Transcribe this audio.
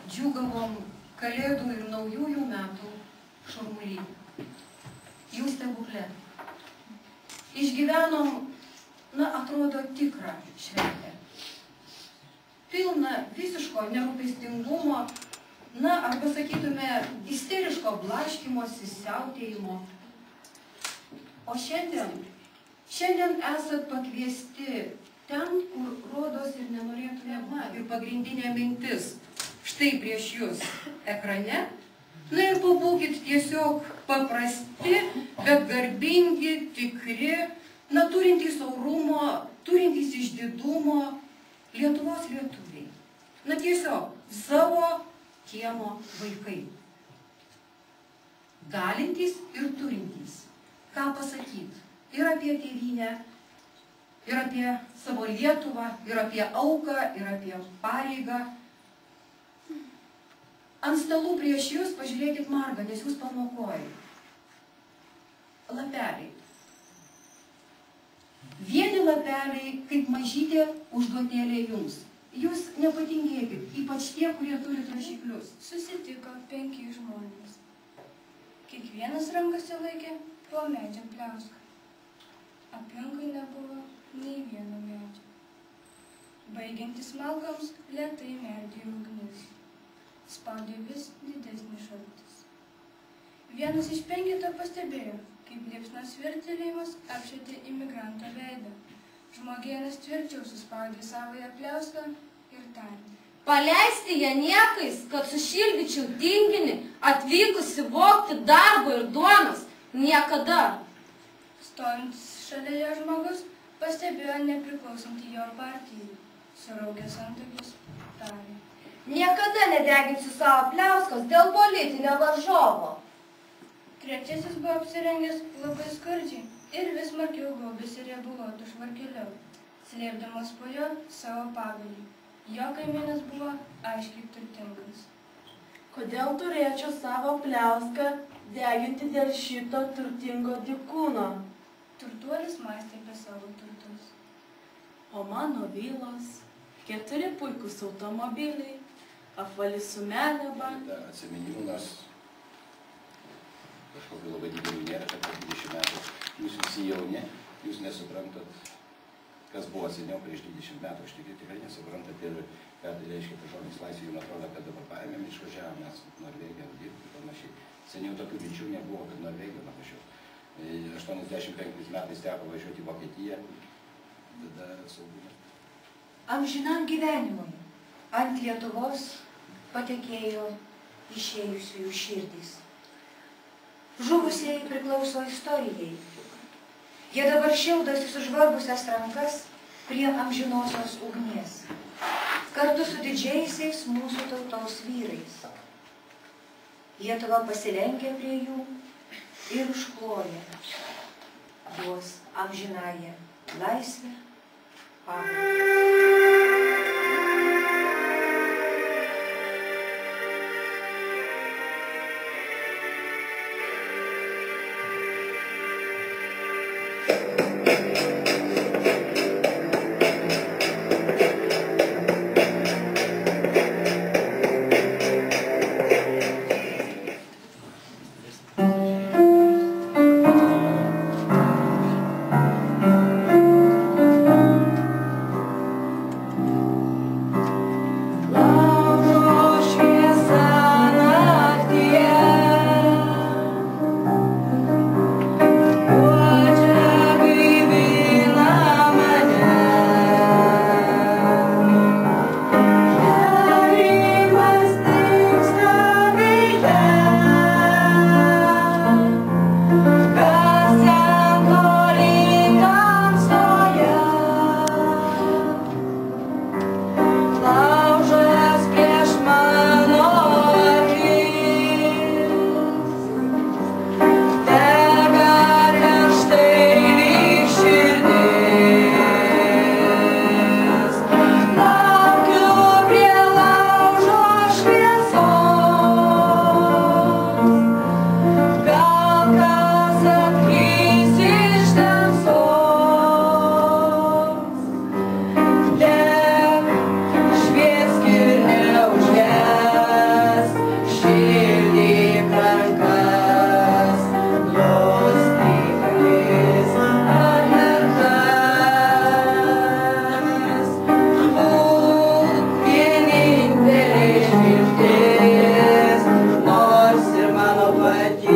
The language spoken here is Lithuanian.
Džiūgavom Kalėdų ir Naujųjų metų šurmuly. Jų stebuklė. Išgyvenom, atrodo, tikrą šventę. Pilna visiško nerūpestingumo, arba sakytume, isteriško blaškymosi, siautėjimo. O šiandien esat pakviesti ten, kur rodos ir nenorėtume būti. Ir pagrindinė mintis štai prieš jūs ekrane. Ir pabūkit tiesiog paprasti, bet garbingi, tikri, turintys orumo, turintys išdidumo Lietuvos lietuviai. Tiesiog savo kiemo vaikai. Galintys ir turintys. Ką pasakyti? Ir apie tėvynę, ir apie savo Lietuvą, ir apie auką, ir apie pareigą. Ant stalų prieš jūs pažiūrėkit margą, nes jūs pamokojai. Lapeliai. Vieni lapeliai kaip mažytė užduotėlė jums. Jūs nepatingėkit, ypač tie, kurie turi rašiklius. Susitiko 5 žmonės. Kiekvienas rankose laikė po medžio pliauską. Aplinkui nebuvo nei vieno medžio. Baigiantis malkoms, lėtai merdėjo ugnis. Spaudė vis didesnis šaltis. Vienas iš 5 pastebėjo, kaip liepsnos virtelėjimas apšvietė imigranto veidą. Žmogėnas tvirčiau suspaudė savąją pliauską ir tarė. Paleisti ją niekais, kad sušildyčiau tinginį, atvykusi vogti darbo ir duonos. Niekada. Stovint šalia jo žmogus pastebėjo nepriklausantį jo partijai. Suraukęs antakius, tarė. Niekada nedeginsiu savo pliauskos dėl politinio varžovo. Trečiasis buvo apsirengęs labai skurdžiai ir vis smarkiau gaubėsi riebulotu švarkeliu, slėpdamas po jo savo pagalį. Jo kaimynas buvo aiškiai turtingas. Kodėl turėčiau savo pliauską deginti dėl šito turtingo dykūno? Turtuolis mąstė apie savo turtus. O mano vilos, 4 puikūs automobiliai, apvali sumelė banką. Atsiminimas kažkokiu labai dideliu nėra, kad per 20 metų jūs visi jauni, jūs nesuprantat, kas buvo seniau prieš 20 metų, aš tikrai nesuprantat ir ką tai reiškia, kad žodis laisvė, jums atrodo, kad dabar paėmėm, išvažiavom mes Norvegiją dirbti ir panašiai. Seniau tokių minčių nebuvo, kad Norvegiją nuvažiuoti. 85 metais teko važiuoti į Vokietiją, tada saugumas. Amžinam gyvenimui ant Lietuvos patekėjo išėjusiųjų širdys. Žuvusieji priklauso istorijai. Jie dabar šildosi sužvarbusias rankas prie amžinosios ugnies, kartu su didžiaisiais mūsų tautos vyrais. Lietuva pasilenkė prie jų ir užkloja duos amžinąją laisvę, pagarbą. Padėk